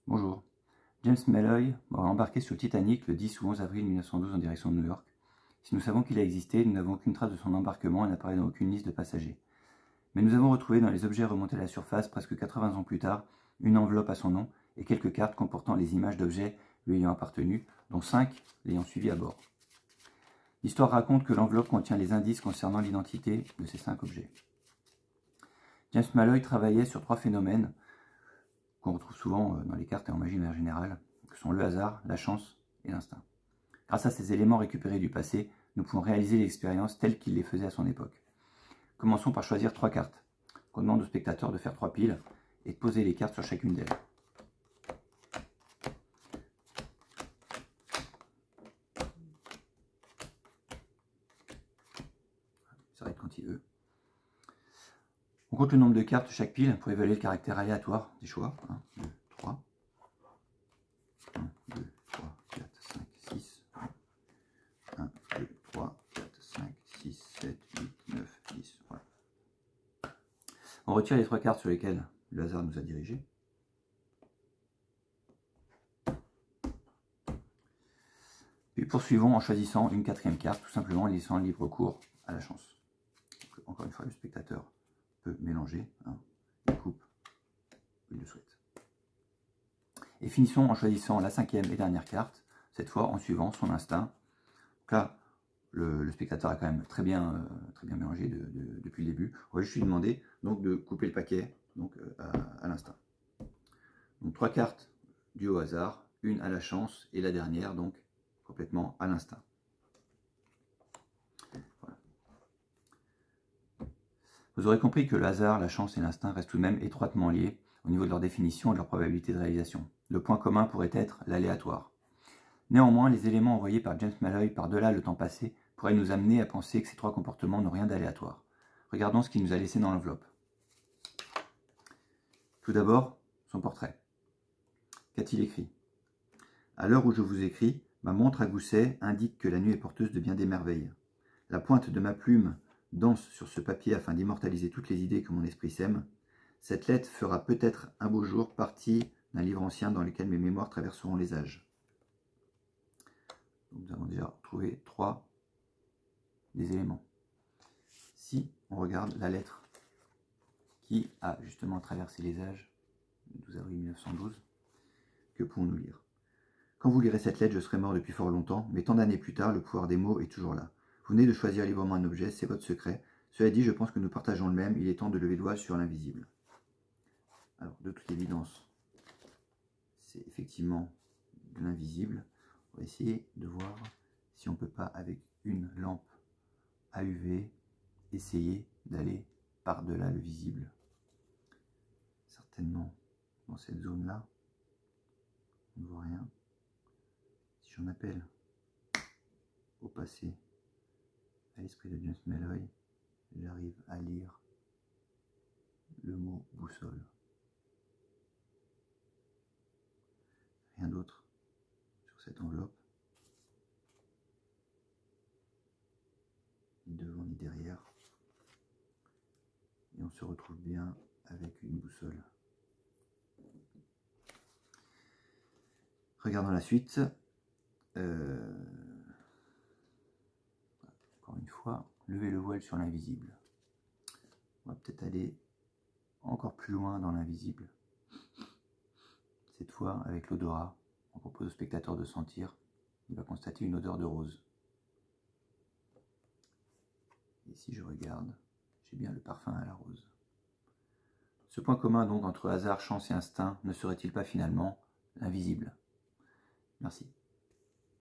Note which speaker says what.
Speaker 1: Bonjour. James Malloy a embarqué sur le Titanic le 10 ou 11 avril 1912 en direction de New York. Si nous savons qu'il a existé, nous n'avons aucune trace de son embarquement et n'apparaît dans aucune liste de passagers. Mais nous avons retrouvé dans les objets remontés à la surface, presque 80 ans plus tard, une enveloppe à son nom et quelques cartes comportant les images d'objets lui ayant appartenu, dont 5 l'ayant suivi à bord. L'histoire raconte que l'enveloppe contient les indices concernant l'identité de ces 5 objets. James Malloy travaillait sur 3 phénomènes qu'on retrouve souvent dans les cartes et en magie de manière générale, que sont le hasard, la chance et l'instinct. Grâce à ces éléments récupérés du passé, nous pouvons réaliser l'expérience telle qu'il les faisait à son époque. Commençons par choisir 3 cartes, qu'on demande au spectateur de faire 3 piles et de poser les cartes sur chacune d'elles. Ça arrête quand il veut. On compte le nombre de cartes de chaque pile pour évaluer le caractère aléatoire des choix. 1, 2, 3. 1, 2, 3, 4, 5, 6. 1, 2, 3, 4, 5, 6, 7, 8, 9, 10. Voilà. On retire les 3 cartes sur lesquelles le hasard nous a dirigés. Puis poursuivons en choisissant une 4e carte, tout simplement en laissant libre cours à la chance. Donc, encore une fois, le spectateur peut mélanger, il coupe, il le souhaite. Et finissons en choisissant la 5e et dernière carte, cette fois en suivant son instinct. Donc là, le spectateur a quand même très bien mélangé depuis le début. On va juste lui demander donc, de couper le paquet donc, à l'instinct. Donc 3 cartes dues au hasard, une à la chance et la dernière donc complètement à l'instinct. Voilà. Vous aurez compris que le hasard, la chance et l'instinct restent tout de même étroitement liés au niveau de leur définition et de leur probabilité de réalisation. Le point commun pourrait être l'aléatoire. Néanmoins, les éléments envoyés par James Malloy par-delà le temps passé pourraient nous amener à penser que ces 3 comportements n'ont rien d'aléatoire. Regardons ce qu'il nous a laissé dans l'enveloppe. Tout d'abord, son portrait. Qu'a-t-il écrit? À l'heure où je vous écris, ma montre à gousset indique que la nuit est porteuse de bien des merveilles. La pointe de ma plume danse sur ce papier afin d'immortaliser toutes les idées que mon esprit sème. Cette lettre fera peut-être un beau jour partie d'un livre ancien dans lequel mes mémoires traverseront les âges. Donc, nous avons déjà trouvé 3 des éléments. Si on regarde la lettre qui a justement traversé les âges, le 12 avril 1912, que pouvons-nous lire? Quand vous lirez cette lettre, je serai mort depuis fort longtemps, mais tant d'années plus tard, le pouvoir des mots est toujours là. Vous venez de choisir librement un objet, c'est votre secret. Cela dit, je pense que nous partageons le même, il est temps de lever le voile sur l'invisible. Alors, de toute évidence, c'est effectivement de l'invisible. On va essayer de voir si on ne peut pas, avec une lampe à UV, essayer d'aller par-delà le visible. Certainement, dans cette zone-là, on ne voit rien. Si j'en appelle au passé, à l'esprit de James Malloy, j'arrive à lire le mot boussole. Rien d'autre sur cette enveloppe, ni devant ni derrière. Et on se retrouve bien avec une boussole. Regardons la suite. Encore une fois, lever le voile sur l'invisible. On va peut-être aller encore plus loin dans l'invisible. Cette fois, avec l'odorat, on propose au spectateur de sentir. Il va constater une odeur de rose. Et si je regarde, j'ai bien le parfum à la rose. Ce point commun donc entre hasard, chance et instinct ne serait-il pas finalement l'invisible? Merci.